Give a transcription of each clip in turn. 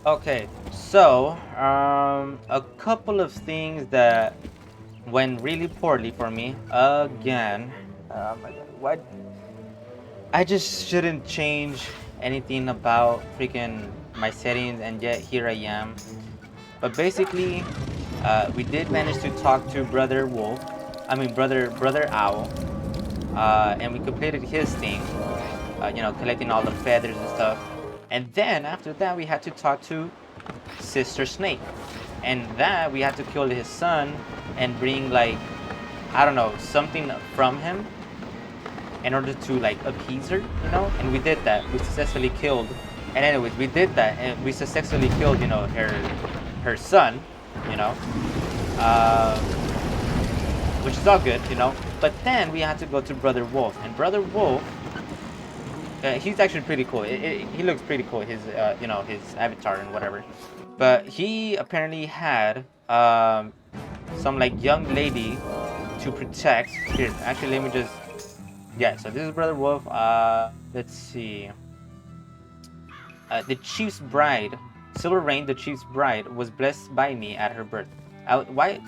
Okay, so a couple of things that went really poorly for me again. Oh my god, what? I just shouldn't change anything about freaking my settings, and yet here I am. But basically, we did manage to talk to Brother Wolf. I mean, Brother Owl, and we completed his thing. Collecting all the feathers and stuff. And then after that, we had to talk to Sister Snake, and that we had to kill his son and bring like I don't know something from him in order to like appease her, And we did that. We successfully killed. And anyways, we did that, and we successfully killed, her son, you know, um, which is all good. But then we had to go to Brother Wolf, and Brother Wolf, he's actually pretty cool. He looks pretty cool. His avatar and whatever. But he apparently had some like young lady to protect. Here, actually, let me just. Yeah, so this is Brother Wolf. Let's see. The chief's bride, Silver Rain, the chief's bride, was blessed by me at her birth. Why?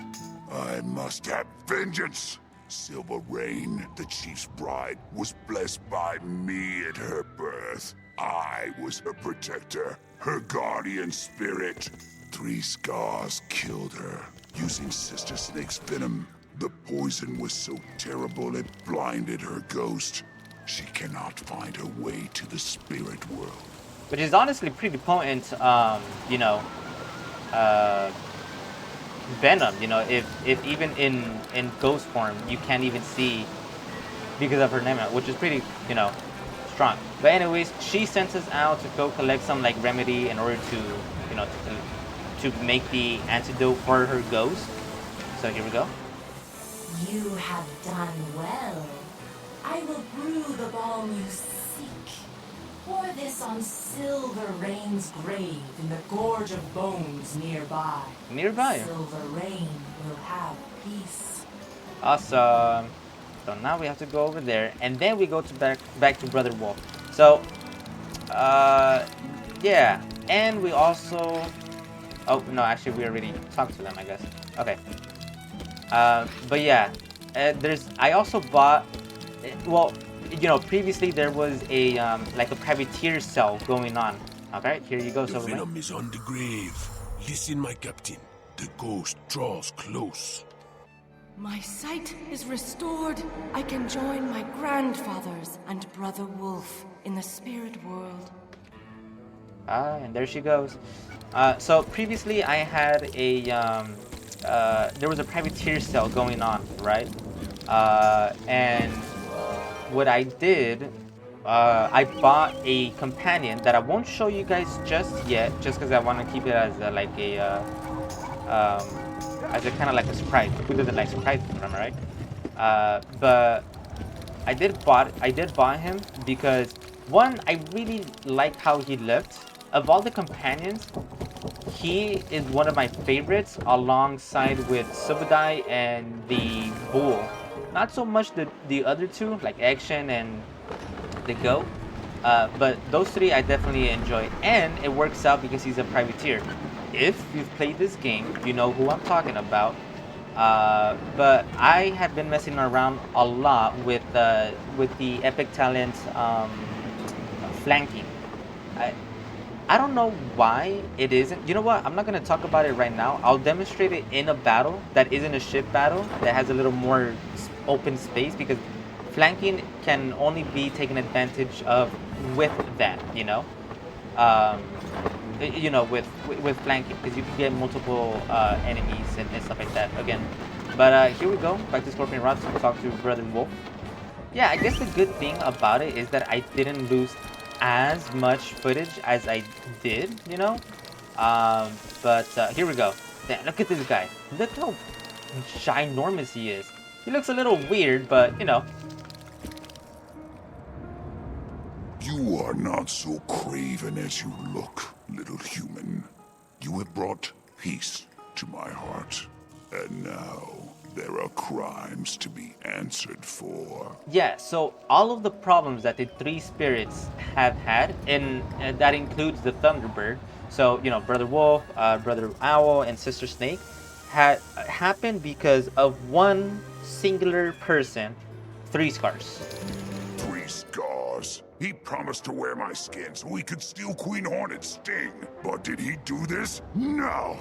I must have vengeance. Silver Rain, the chief's bride, was blessed by me at her birth. I was her protector, her guardian spirit. 3 scars killed her, using Sister Snake's venom. The poison was so terrible it blinded her ghost. She cannot find her way to the spirit world. Which is honestly pretty potent. Uh, venom. If even in ghost form you can't even see because of her name, which is pretty strong. But anyways, she sent us out to go collect some like remedy in order to to make the antidote for her ghost. So here we go. You have done well. I will brew the balm you seek. Pour this on Silver Rain's grave in the Gorge of Bones nearby. Nearby. Silver Rain will have peace. Awesome. So now we have to go over there, and then we go to back to Brother Wolf. So, yeah, and we also. Oh no, actually we already talked to them, I guess. Okay. But yeah, I also bought. Well, previously there was a like a privateer cell going on. Okay, here you go, The Silverman. venom is on the grave. Listen, my captain. The ghost draws close. My sight is restored. I can join my grandfathers and Brother Wolf in the spirit world. And there she goes. So previously I had a there was a privateer cell going on, right? And what I did, I bought a companion that I won't show you guys just yet, just because I want to keep it as as a kind of like a surprise. Who doesn't like surprises, am I right? But I did buy him because one, I really liked how he looked. Of all the companions, he is one of my favorites, alongside with Subudai and the Bull. Not so much the other two, like Action and the Goat. But those three I definitely enjoy, and it works out because he's a privateer. If you've played this game, you know who I'm talking about. But I have been messing around a lot with the epic talent flanking. I, I don't know why it isn't. You know what? I'm not going to talk about it right now. I'll demonstrate it in a battle that isn't a ship battle, that has a little more open space, because flanking can only be taken advantage of with that, Um, with flanking, because you can get multiple enemies and stuff like that again. But here we go. Back to Scorpion Rod to talk to Brother Wolf. Yeah, I guess the good thing about it is that I didn't lose as much footage as I did. But here we go. Damn, look at this guy. Look how ginormous he is. He looks a little weird, but You are not so craven as you look, little human. You have brought peace to my heart, and now there are crimes to be answered for. Yeah, so all of the problems that the three spirits have had, and that includes the Thunderbird. So Brother Wolf, Brother Owl, and Sister Snake had happened because of one singular person. 3 scars. 3 scars. He promised to wear my skin so he could steal Queen Hornet's sting. But did he do this? No.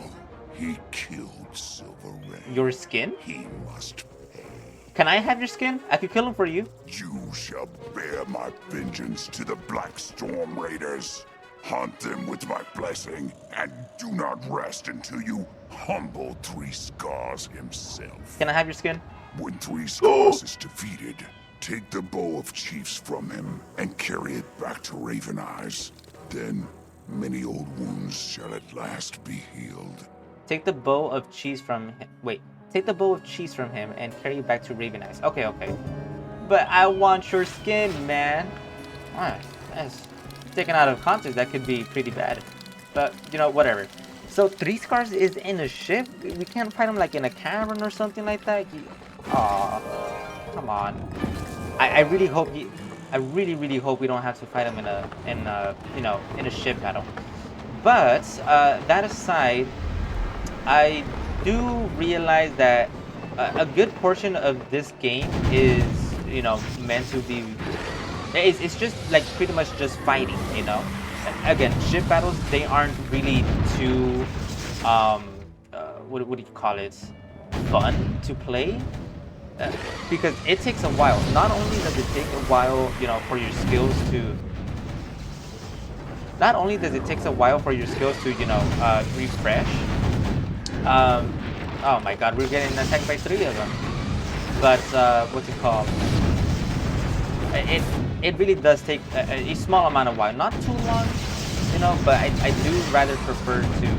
He killed Silver Rain. Your skin? He must pay. Can I have your skin? I could kill him for you. You shall bear my vengeance to the Black Storm Raiders. Haunt them with my blessing, and do not rest until you humble 3 Scars himself. Can I have your skin? When 3 Scars is defeated, take the Bow of Chiefs from him and carry it back to Raven Eyes. Then many old wounds shall at last be healed. Take the Bow of Cheese from him. Wait. Take the Bow of Cheese from him and carry it back to Raven Eyes. Okay, okay. But I want your skin, man. Alright, that's taken out of context. That could be pretty bad. But, whatever. So 3 Scars is in a ship? We can't fight him like in a cavern or something like that? Aw, come on. I really hope I really hope we don't have to fight him in a ship battle. But that aside, I do realize that a good portion of this game is meant to be. It's just like pretty much just fighting. Again, ship battles, they aren't really too what do you call it? Fun to play. Because it takes a while. Not only does it take a while, for your skills to. Not only does it take a while for your skills to, refresh. Oh my God, we're getting attacked by 3 of them. But what's it called? It really does take a small amount of while, not too long, But I do rather prefer to,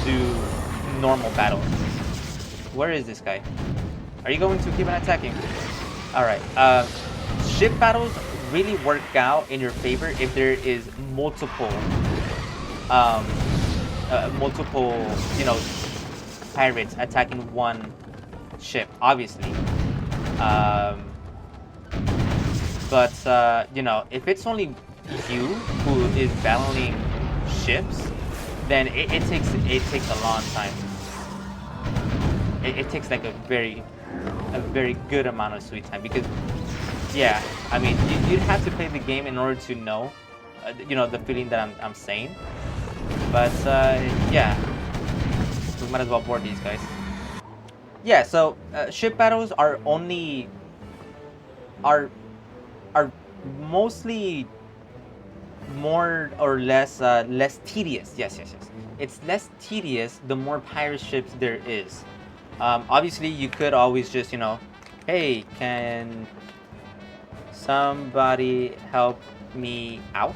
do normal battle. Where is this guy? Are you going to keep on attacking? Alright, ship battles really work out in your favor if there is multiple, pirates attacking one ship, obviously. But if it's only you who is battling ships, then it takes a long time. It takes like a very good amount of sweet time, because yeah, I mean you'd have to play the game in order to know the feeling that I'm saying. But yeah, we might as well board these guys. Yeah, so ship battles are mostly more or less less tedious. Yes. It's less tedious the more pirate ships there is. Obviously, you could always just, hey, can somebody help me out?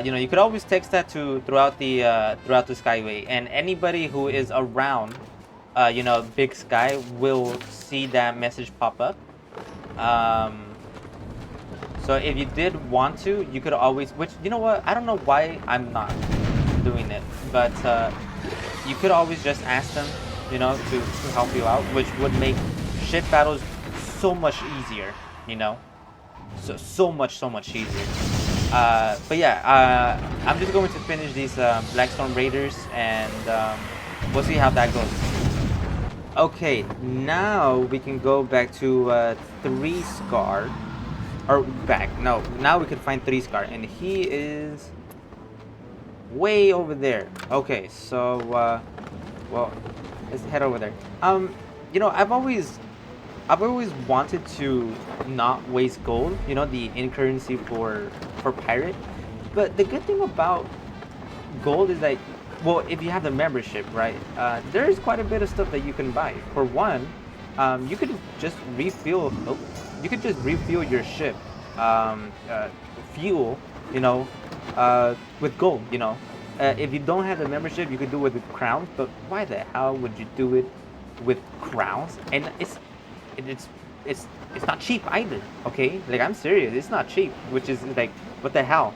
You could always text that throughout the skyway, and anybody who is around, Big Sky will see that message pop up. So if you did want to, you could always, which, I don't know why I'm not doing it, but you could always just ask them, to help you out, which would make ship battles so much easier, so much easier. But yeah, I'm just going to finish these Blackstorm Raiders, and we'll see how that goes. Okay, now we can go back to 3 Scar, or back. No, now we can find 3 Scar, and he is way over there. Okay, so well, let's head over there. I've always wanted to not waste gold, the in currency for pirate. But the good thing about gold is that, well, if you have the membership, right, there is quite a bit of stuff that you can buy. For one, you could just refuel. You could just refuel your ship fuel, with gold. If you don't have the membership, you could do it with crowns. But why the hell would you do it with crowns? And it's not cheap either. Okay, like, I'm serious, it's not cheap. Which is like, what the hell,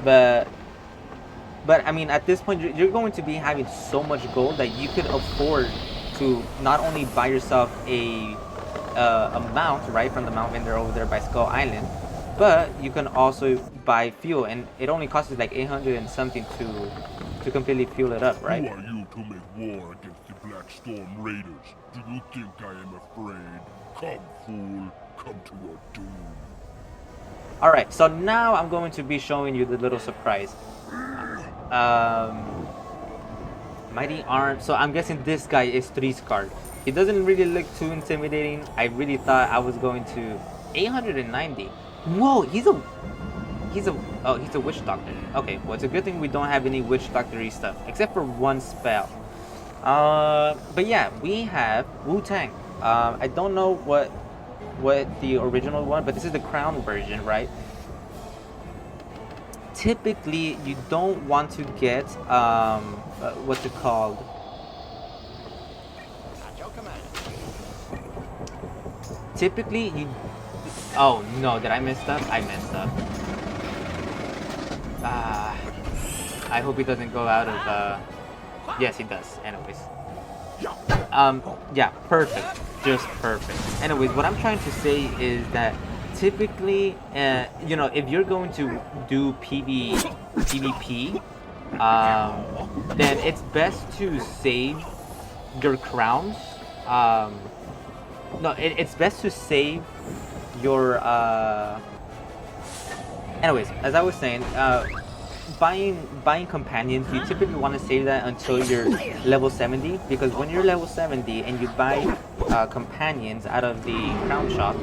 But I mean, at this point, you're going to be having so much gold that you could afford to not only buy yourself a mount, right, from the mount vendor over there by Skull Island, but you can also buy fuel, and it only costs like 800 and something to completely fuel it up, right? Who are you to make war against the Black Storm Raiders? Do you think I am afraid? Come, fool. Come to your doom. Alright, so now I'm going to be showing you the little surprise. Mighty Arm. So I'm guessing this guy is 3-scarred. He doesn't really look too intimidating. I really thought I was going to 890. Whoa, he's a witch doctor. Okay, well, it's a good thing we don't have any witch doctor-y stuff, except for one spell. But yeah, we have Wu-Tang. I don't know what the original one, but this is the crown version, right? Typically, you don't want to get what's it called? Typically, you. Oh no! Did I mess up? I messed up. I hope he doesn't go out of. Yes, he does. Anyways. Yeah, perfect. Just perfect. Anyways, what I'm trying to say is that typically, you know, if you're going to do PvP, then it's best to save your crowns. No, it's best to save your. Anyways, as I was saying, buying companions, you typically want to save that until you're level 70, because when you're level 70 and you buy companions out of the crown shop,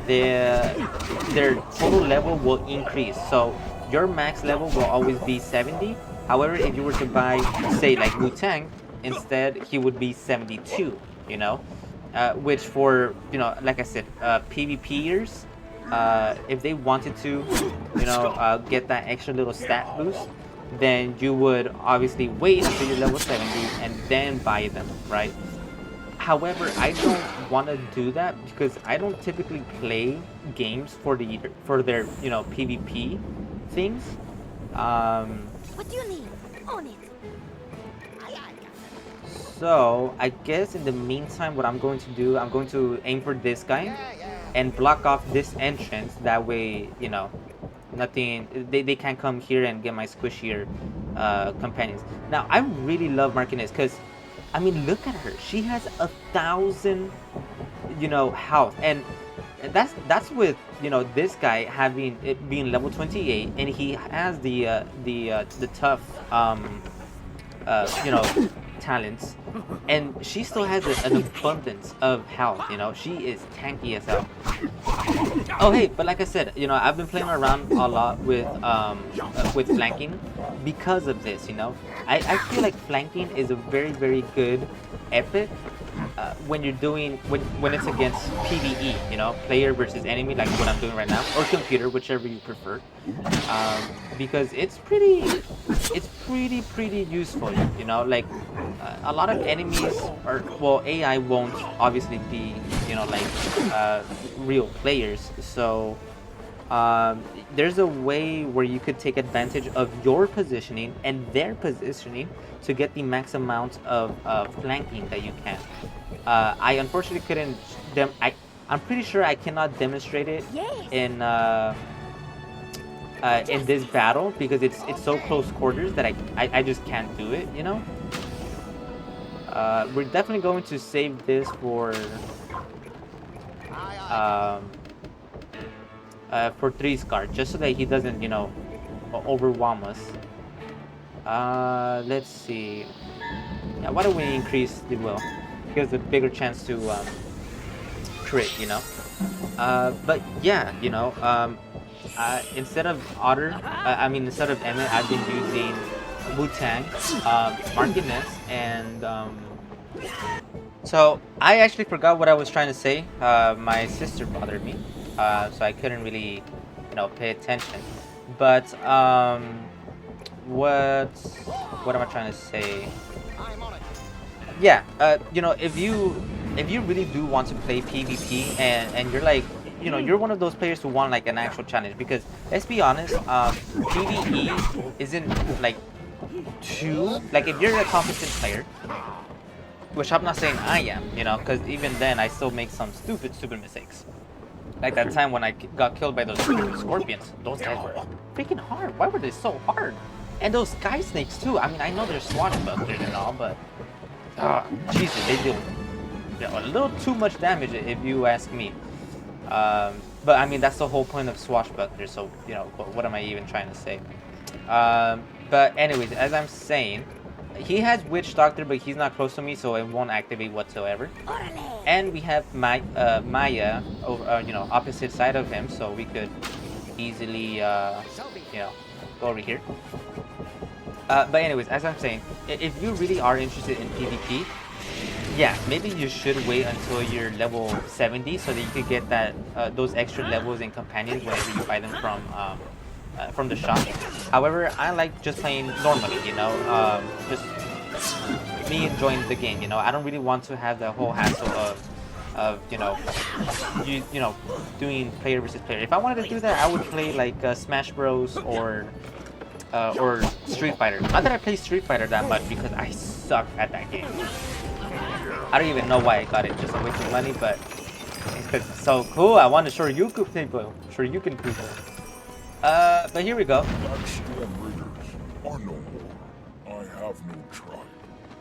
their total level will increase. So your max level will always be 70. However, if you were to buy, say, like Wu-Tang, instead he would be 72, you know, which for, you know, like I said, PvPers, if they wanted to, you know, get that extra little stat boost, then you would obviously wait until you're level 70 and then buy them, right? However, I don't want to do that because I don't typically play games for their, you know, PvP things. What do you need? On it. So I guess in the meantime, what I'm going to do, I'm going to aim for this guy and block off this entrance. That way, you know, nothing, they can't come here and get my squishier companions. Now, I really love Martinez because, I mean, look at her. She has 1,000, you know, health, and that's with, you know, this guy having it being level 28, and he has the tough you know, talents, and she still has an abundance of health. You know, she is tanky as hell. Oh hey, but like I said, you know, I've been playing around a lot with flanking because of this. You know, I feel like flanking is a very good epic when you're doing when it's against PvE, you know, player versus enemy, like what I'm doing right now, or computer, whichever you prefer, because it's pretty useful, you know. Like a lot of enemies are, well, AI won't obviously be, you know, like real players, so there's a way where you could take advantage of your positioning and their positioning to get the max amount of flanking that you can. I unfortunately couldn't. I'm pretty sure I cannot demonstrate it in this battle because it's so close quarters that I just can't do it. You know. We're definitely going to save this for 3-scar, just so that he doesn't, you know, overwhelm us. Let's see. Yeah, why don't we increase the will? Gives a bigger chance to crit, you know. But yeah, you know, instead of Otter, instead of Emmett, I've been using Wu-Tang, Martinez, and so I actually forgot what I was trying to say. My sister bothered me, so I couldn't really, you know, pay attention. But what am I trying to say? Yeah, you know, if you really do want to play PvP and you're like, you know, you're one of those players who want like an actual challenge, because let's be honest, PvE isn't like too, like, if you're a competent player, which I'm not saying I am, you know, because even then I still make some stupid mistakes. Like that time when I got killed by those freaking scorpions. Those guys were freaking hard. Why were they so hard? And those sky snakes too. I mean, I know they're swashbucklers and all, but Jesus, they deal a little too much damage if you ask me. But I mean, that's the whole point of swashbucklers. So you know, what am I even trying to say? But anyways, as I'm saying, he has Witch Doctor, but he's not close to me, so it won't activate whatsoever. And we have Maya, over, you know, opposite side of him, so we could easily, you know, go over here. But anyways, as I'm saying, if you really are interested in PvP, yeah, maybe you should wait until you're level 70 so that you could get that those extra levels and companions whenever you buy them from the shop. However, I like just playing normally, you know, just me enjoying the game, you know. I don't really want to have the whole hassle of you know, you know, doing player versus player. If I wanted to do that, I would play like Smash Bros or Street Fighter. Not that I play Street Fighter that much because I suck at that game. I don't even know why I got it, just a waste of money, but it's so cool. I want to Shoryuken people. But here we go. Blackstorm Raiders are no more. I have no tribe,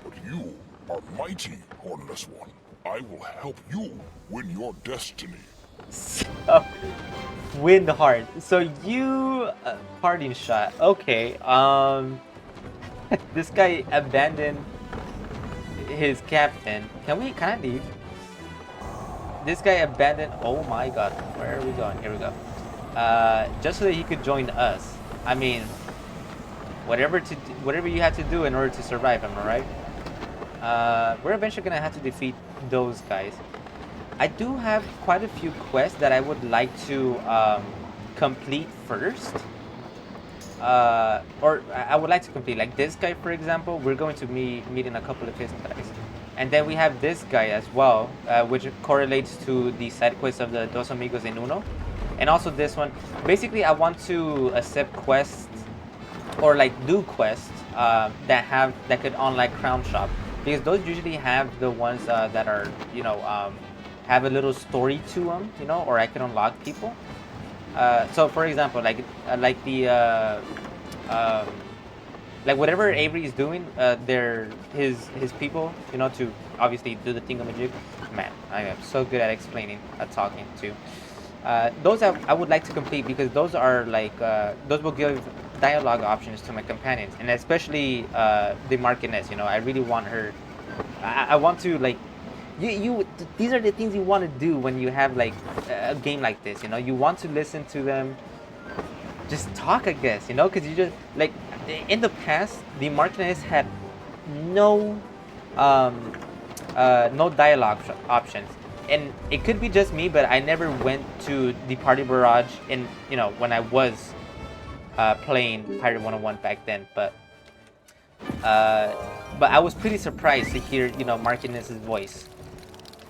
but you are mighty, Hornless One. I will help you win your destiny. So, win the heart. So you parting shot. Okay. This guy abandoned his captain. Can I leave? This guy abandoned. Oh my God. Where are we going? Here we go. Just so that he could join us. I mean, whatever you have to do in order to survive. Am I right? We're eventually gonna have to defeat those guys. I do have quite a few quests that I would like to complete first. Or I would like to complete, like this guy, for example. We're going to be meeting a couple of his guys. And then we have this guy as well, which correlates to the side quest of the Dos Amigos en Uno. And also this one. Basically, I want to accept quests or like do quests that could unlock Crown Shop, because those usually have the ones that are, you know, have a little story to them, you know, or I can unlock people. So for example, like the like whatever Avery is doing, they're his people, you know, to obviously do the thingamajig. Man, I am so good at explaining, at talking too. Those I would like to complete, because those are like those will give dialogue options to my companions, and especially the Martinez. You know, I really want her. I want to like. These are the things you want to do when you have like a game like this. You know, you want to listen to them just talk, I guess. You know, because you just like in the past, the Martinez had no no dialogue options. And it could be just me, but I never went to the party barrage in, you know, when I was playing Pirate 101 back then. But I was pretty surprised to hear, you know, Martinez's voice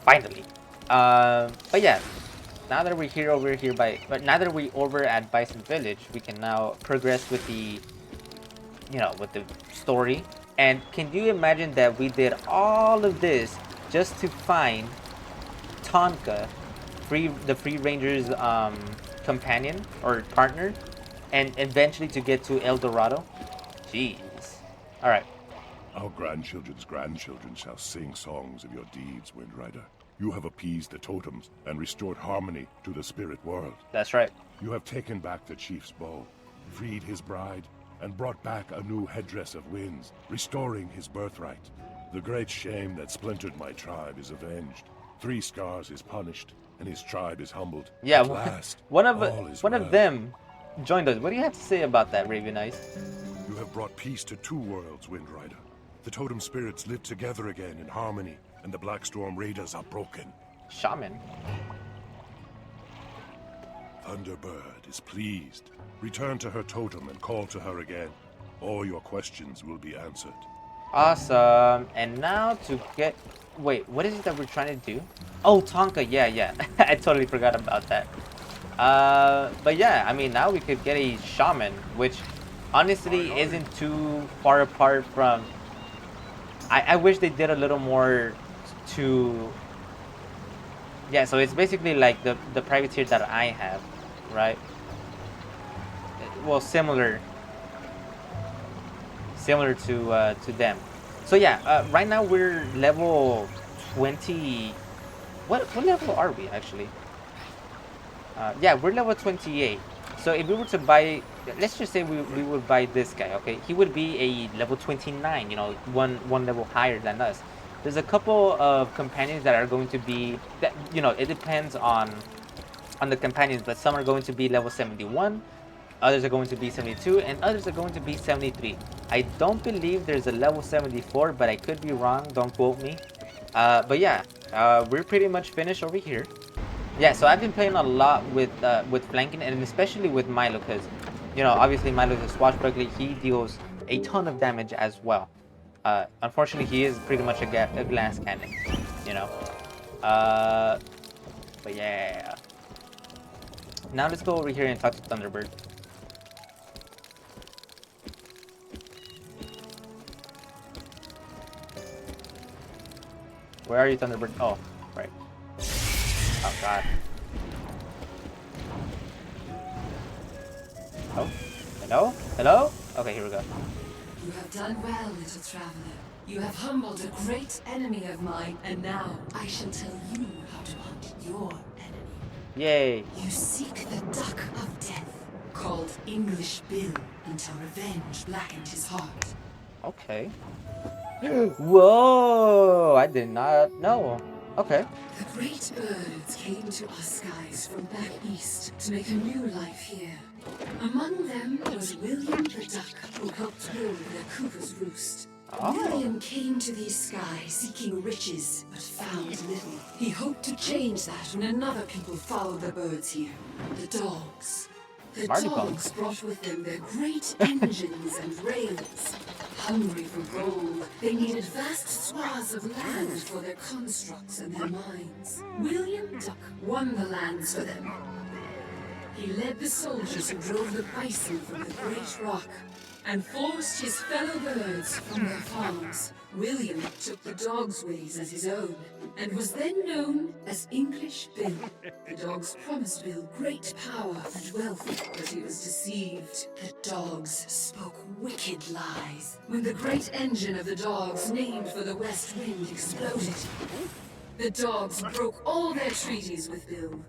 finally. But yeah, now that we're now that we're over at Bison Village, we can now progress with the, you know, with the story. And can you imagine that we did all of this just to find Tonka, the Free Ranger's companion or partner, and eventually to get to El Dorado? Jeez. All right. Our grandchildren's grandchildren shall sing songs of your deeds, Wind Rider. You have appeased the totems and restored harmony to the spirit world. That's right. You have taken back the chief's bow, freed his bride, and brought back a new headdress of winds, restoring his birthright. The great shame that splintered my tribe is avenged. 3 Scars is punished, and his tribe is humbled. Yeah, At last, one all is well. of them joined us. What do you have to say about that, Raven Eyes? You have brought peace to 2 worlds, Wind Rider. The totem spirits live together again in harmony, and the Blackstorm Raiders are broken. Shaman. Thunderbird is pleased. Return to her totem and call to her again. All your questions will be answered. Awesome. And now to get... Wait, what is it that we're trying to do? Oh, Tonka. Yeah. I totally forgot about that. But yeah, I mean, now we could get a shaman, which honestly isn't too far apart from... I wish they did a little more to Yeah, so it's basically like the privateer that I have, right? Well, similar to them. So yeah, right now we're level 20. What level are we actually? Yeah, we're level 28. So if we were to buy, let's just say we would buy this guy, okay? He would be a level 29, you know, one level higher than us. There's a couple of companions that are going to be that, you know, it depends on the companions, but some are going to be level 71, others are going to be 72, and others are going to be 73. I don't believe there's a level 74, but I could be wrong. Don't quote me. But yeah, we're pretty much finished over here. Yeah, so I've been playing a lot with flanking, and especially with Milo, because you know, obviously Milo is a swashbuckler. He deals a ton of damage as well. Unfortunately, he is pretty much a glass cannon, you know. Uh, but yeah. Now let's go over here and talk to Thunderbird. Where are you, Thunderbird? Oh, right. Oh God. Oh, hello? Hello? Okay, here we go. You have done well, little traveler. You have humbled a great enemy of mine, and now I shall tell you how to hunt your enemy. Yay. You seek the Duck of Death, called English Bill, until revenge blackened his heart. Okay. Whoa! I did not know. Okay. The great birds came to our skies from back east to make a new life here. Among them was William the Duck, who helped build their Cooper's Roost. Oh. William came to these skies seeking riches, but found little. He hoped to change that when another people followed the birds here, the dogs. The Marty dogs Bones. brought with them their great engines and rails. Hungry for gold, they needed vast swaths of land for their constructs and their mines. William Duck won the lands for them. He led the soldiers who drove the bison from the Great Rock and forced his fellow birds from their farms. William took the dogs' ways as his own and was then known as English Bill. The dogs promised Bill great power and wealth, but he was deceived. The dogs spoke wicked lies. When the great engine of the dogs, named for the west wind, exploded, the dogs broke all their treaties with Bill.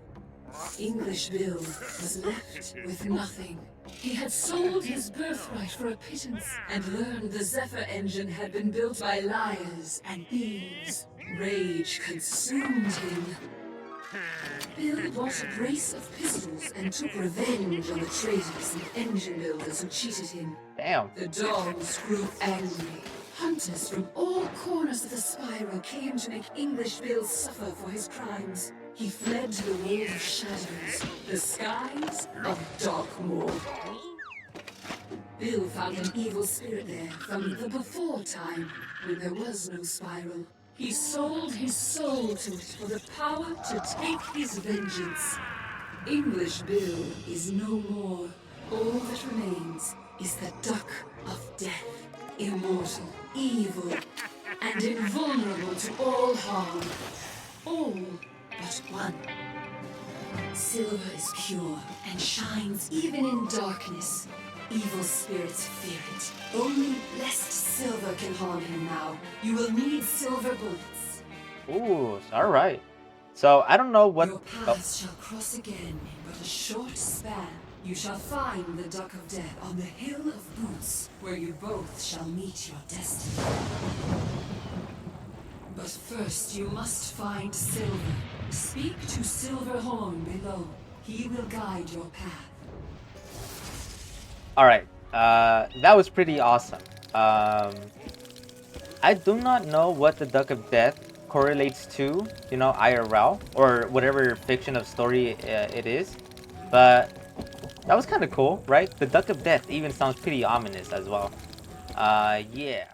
English Bill was left with nothing. He had sold his birthright for a pittance and learned the Zephyr engine had been built by liars and thieves. Rage consumed him. Bill bought a brace of pistols and took revenge on the traitors and engine builders who cheated him. Damn. The dogs grew angry. Hunters from all corners of the spiral came to make English Bill suffer for his crimes. He fled to the world of shadows, the skies of Darkmoor. Bill found an evil spirit there from the before time, when there was no spiral. He sold his soul to it for the power to take his vengeance. English Bill is no more. All that remains is the Duck of Death, immortal, evil, and invulnerable to all harm. All but one. Silver is pure and shines even in darkness. Evil spirits fear it. Only blessed silver can harm him now. You will need silver bullets. Ooh, all right. So I don't know what. Your Oh, paths shall cross again in but a short span. You shall find the Duck of Death on the Hill of Boots, where you both shall meet your destiny. But first you must find Silver. Speak to Silverhorn below. He will guide your path. all right. That was pretty awesome. I do not know what the Duck of Death correlates to, you know, IRL or whatever fiction of story it is, but that was kind of cool, right? The Duck of Death even sounds pretty ominous as well. Yeah.